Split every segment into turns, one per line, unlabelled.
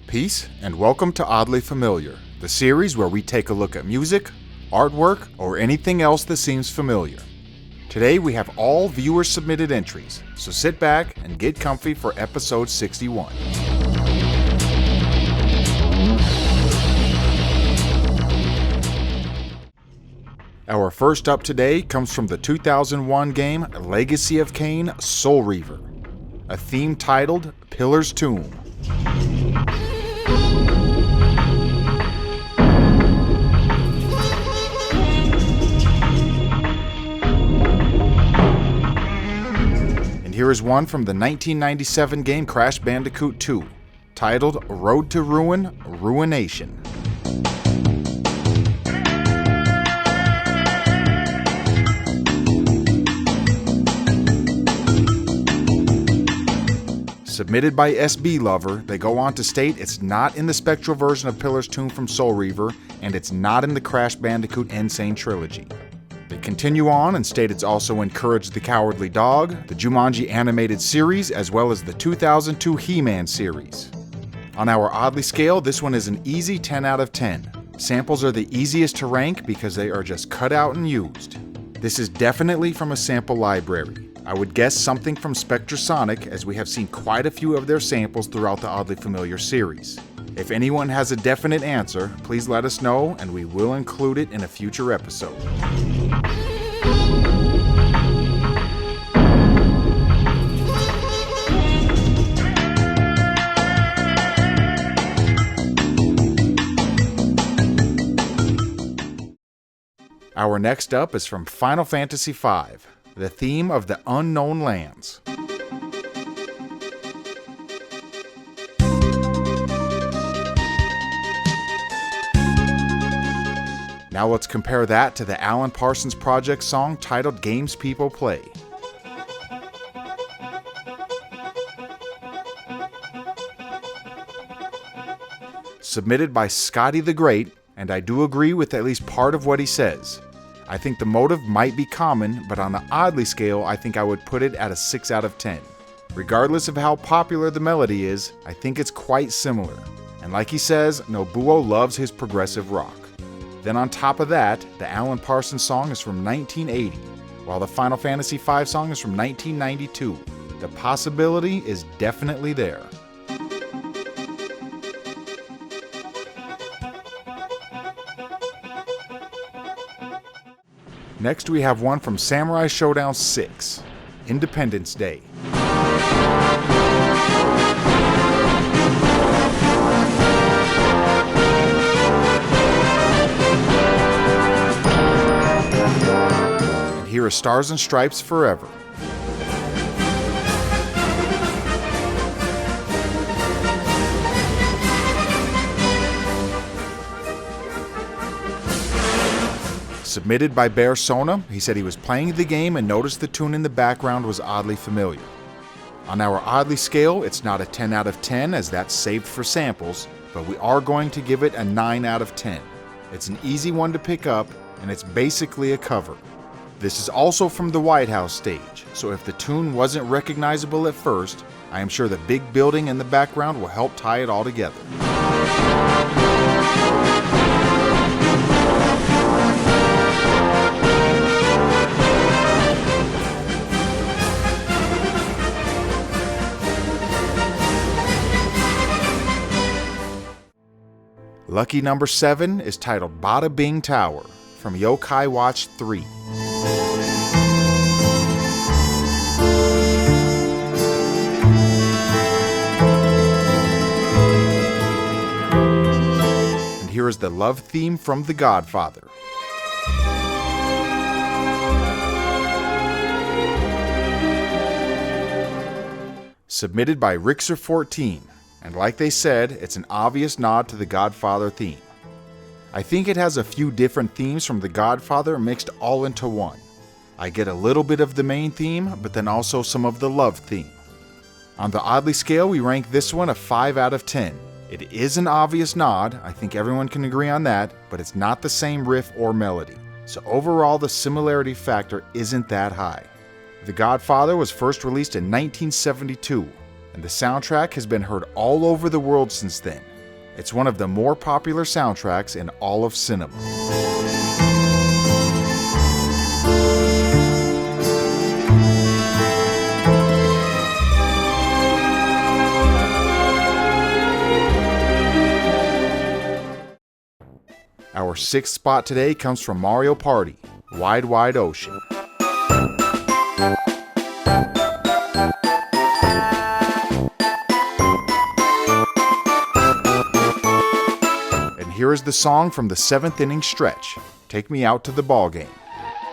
Peace, and welcome to Oddly Familiar, the series where we take a look at music, artwork, or anything else that seems familiar. Today we have all viewer-submitted entries, so sit back and get comfy for episode 61. Our first up today comes from the 2001 game Legacy of Kain Soul Reaver, a theme titled Pillar's Tomb. Here is one from the 1997 game Crash Bandicoot 2, titled Road to Ruin, Ruination. Submitted by SB Lover, they go on to state it's not in the Spectral version of Pillar's Tomb from Soul Reaver, and it's not in the Crash Bandicoot Insane Trilogy. They continue on and state it's also in Courage the Cowardly Dog, the Jumanji animated series, as well as the 2002 He-Man series. On our Oddly scale, this one is an easy 10 out of 10. Samples are the easiest to rank because they are just cut out and used. This is definitely from a sample library. I would guess something from Spectrasonic, as we have seen quite a few of their samples throughout the Oddly Familiar series. If anyone has a definite answer, please let us know and we will include it in a future episode. Our next up is from Final Fantasy V, the theme of the Unknown Lands. Now let's compare that to the Alan Parsons Project song titled Games People Play. Submitted by Scotty the Great, and I do agree with at least part of what he says. I think the motive might be common, but on the Oddly scale, I think I would put it at a 6 out of 10. Regardless of how popular the melody is, I think it's quite similar. And like he says, Nobuo loves his progressive rock. Then on top of that, the Alan Parsons song is from 1980, while the Final Fantasy V song is from 1992. The possibility is definitely there. Next we have one from Samurai Shodown 6, Independence Day. And here is Stars and Stripes Forever. Submitted by Bear Sona, he said he was playing the game and noticed the tune in the background was oddly familiar. On our Oddly scale, it's not a 10 out of 10 as that's saved for samples, but we are going to give it a 9 out of 10. It's an easy one to pick up, and it's basically a cover. This is also from the White House stage, so if the tune wasn't recognizable at first, I am sure the big building in the background will help tie it all together. Lucky number 7 is titled Bada-Bing Tower from Yokai Watch 3. And here is the love theme from The Godfather. Submitted by Rixer14. And like they said, it's an obvious nod to the Godfather theme. I think it has a few different themes from the Godfather mixed all into one. I get a little bit of the main theme, but then also some of the love theme. On the Oddly scale, we rank this one a 5 out of 10. It is an obvious nod, I think everyone can agree on that, but it's not the same riff or melody. So overall, the similarity factor isn't that high. The Godfather was first released in 1972, and the soundtrack has been heard all over the world since then. It's one of the more popular soundtracks in all of cinema. Our sixth spot today comes from Mario Party, Wide Wide Ocean. And here is the song from the 7th inning stretch, Take Me Out to the Ball Game.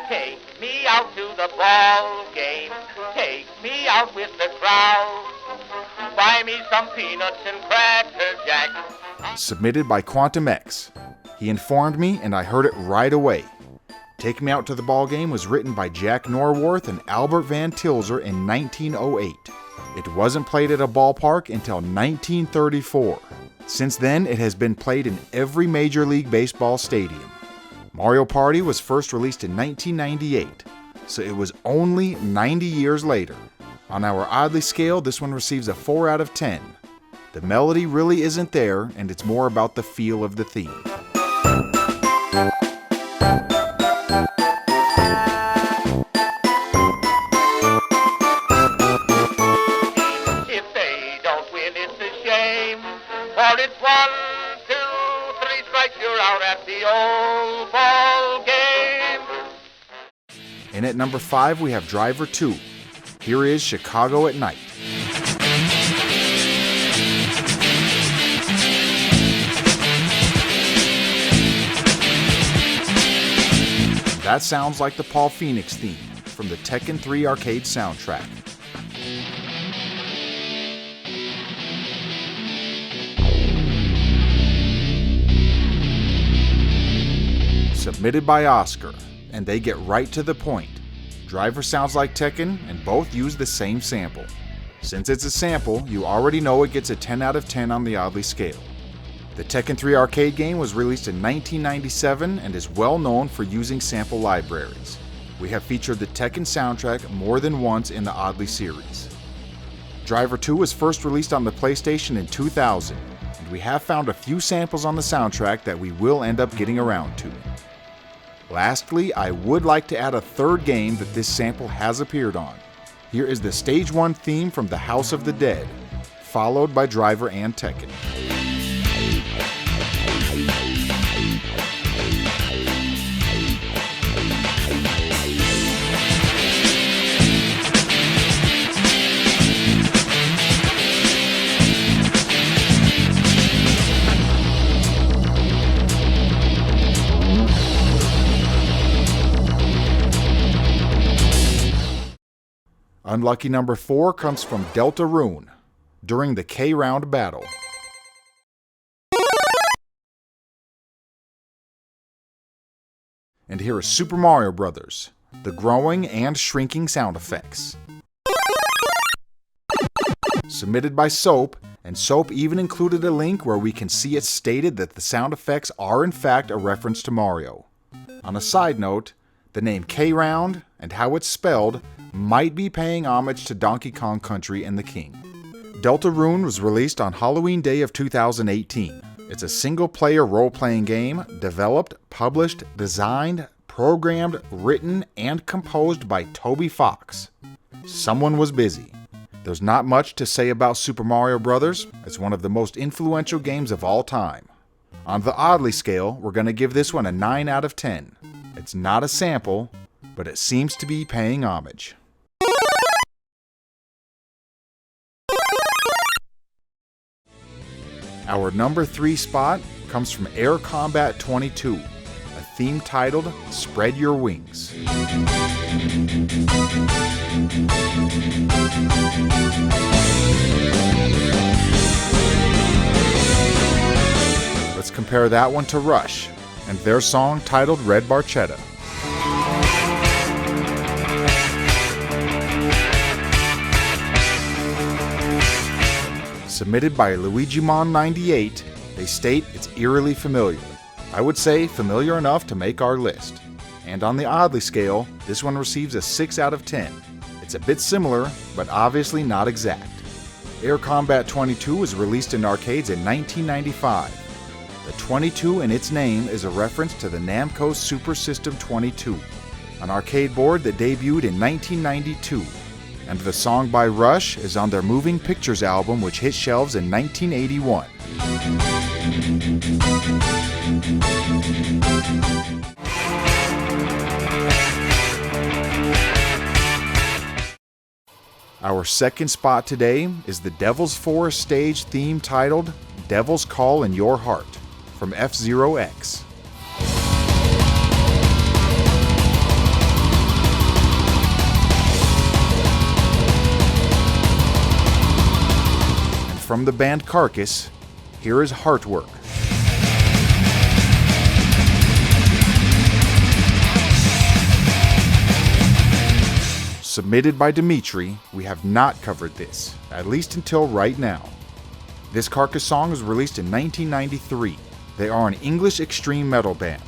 Take me out to the ball game, take me out with the crowd, buy me some peanuts and Cracker Jack.
Submitted by Quantum X. He informed me and I heard it right away. Take Me Out to the Ball Game was written by Jack Norworth and Albert Van Tilzer in 1908. It wasn't played at a ballpark until 1934. Since then, it has been played in every Major League Baseball stadium. Mario Party was first released in 1998, so it was only 90 years later. On our Oddly scale, this one receives a 4 out of 10. The melody really isn't there, and it's more about the feel of the theme.
If they don't win, it's a shame, for it's 1, 2, 3 strikes, you're out at the old ball game.
And at number 5, we have Driver 2. Here is Chicago at Night. That sounds like the Paul Phoenix theme from the Tekken 3 arcade soundtrack. Submitted by Oscar, and they get right to the point. Driver sounds like Tekken, and both use the same sample. Since it's a sample, you already know it gets a 10 out of 10 on the Oddly scale. The Tekken 3 arcade game was released in 1997 and is well known for using sample libraries. We have featured the Tekken soundtrack more than once in the Oddly series. Driver 2 was first released on the PlayStation in 2000, and we have found a few samples on the soundtrack that we will end up getting around to. Lastly, I would like to add a third game that this sample has appeared on. Here is the Stage 1 theme from The House of the Dead, followed by Driver and Tekken. Unlucky number 4 comes from Deltarune during the K-Round battle. And here is Super Mario Bros., the growing and shrinking sound effects. Submitted by Soap, and Soap even included a link where we can see it stated that the sound effects are in fact a reference to Mario. On a side note, the name K-Round and how it's spelled might be paying homage to Donkey Kong Country and the King. Deltarune was released on Halloween Day of 2018. It's a single-player role-playing game developed, published, designed, programmed, written, and composed by Toby Fox. Someone was busy. There's not much to say about Super Mario Bros. It's one of the most influential games of all time. On the Oddly scale, we're going to give this one a 9 out of 10. It's not a sample, but it seems to be paying homage. Our number 3 spot comes from Air Combat 22, a theme titled Spread Your Wings. Let's compare that one to Rush and their song titled Red Barchetta. Submitted by LuigiMon98, they state it's eerily familiar. I would say familiar enough to make our list. And on the Oddly scale, this one receives a 6 out of 10. It's a bit similar, but obviously not exact. Air Combat 22 was released in arcades in 1995. The 22 in its name is a reference to the Namco Super System 22, an arcade board that debuted in 1992, and the song by Rush is on their Moving Pictures album, which hit shelves in 1981. Our second spot today is the Devil's Forest stage theme titled Devil's Call in Your Heart from F-Zero-X. And from the band Carcass, here is Heartwork. Submitted by Dumbmeattree, we have not covered this, at least until right now. This Carcass song was released in 1993. They are an English extreme metal band.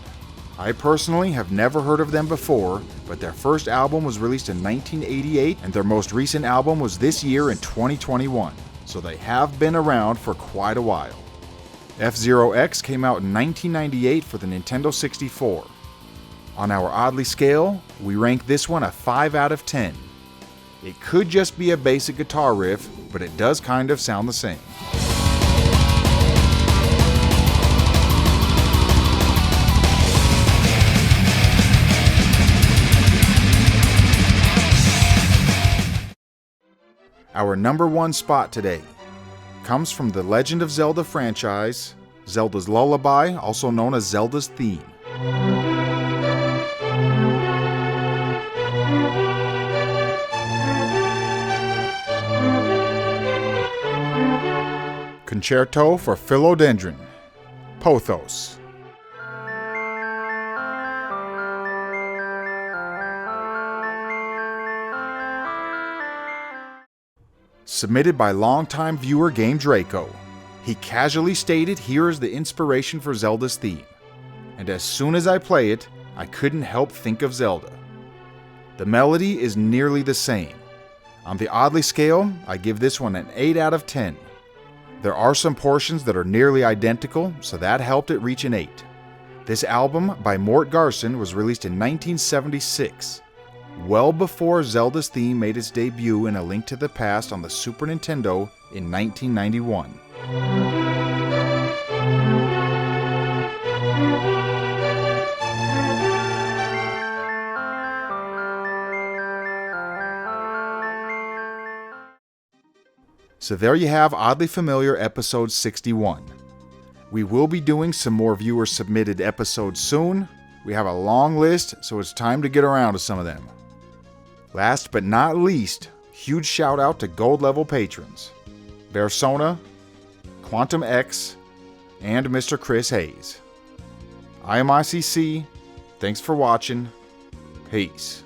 I personally have never heard of them before, but their first album was released in 1988 and their most recent album was this year in 2021, so they have been around for quite a while. F-Zero-X came out in 1998 for the Nintendo 64. On our Oddly scale, we rank this one a 5 out of 10. It could just be a basic guitar riff, but it does kind of sound the same. Our number one spot today comes from the Legend of Zelda franchise, Zelda's Lullaby, also known as Zelda's theme. Concerto for Philodendron, Pothos. Submitted by longtime viewer Game Draco. He casually stated, "Here is the inspiration for Zelda's theme." And as soon as I play it, I couldn't help think of Zelda. The melody is nearly the same. On the Oddly scale, I give this one an 8 out of 10. There are some portions that are nearly identical, so that helped it reach an 8. This album by Mort Garson was released in 1976, well before Zelda's theme made its debut in A Link to the Past on the Super Nintendo in 1991. So there you have Oddly Familiar episode 61. We will be doing some more viewer-submitted episodes soon. We have a long list, so it's time to get around to some of them. Last but not least, huge shout out to gold level patrons, Bearsona, Quantum X, and Mr. Chris Hayes. I am ICC, thanks for watching, peace.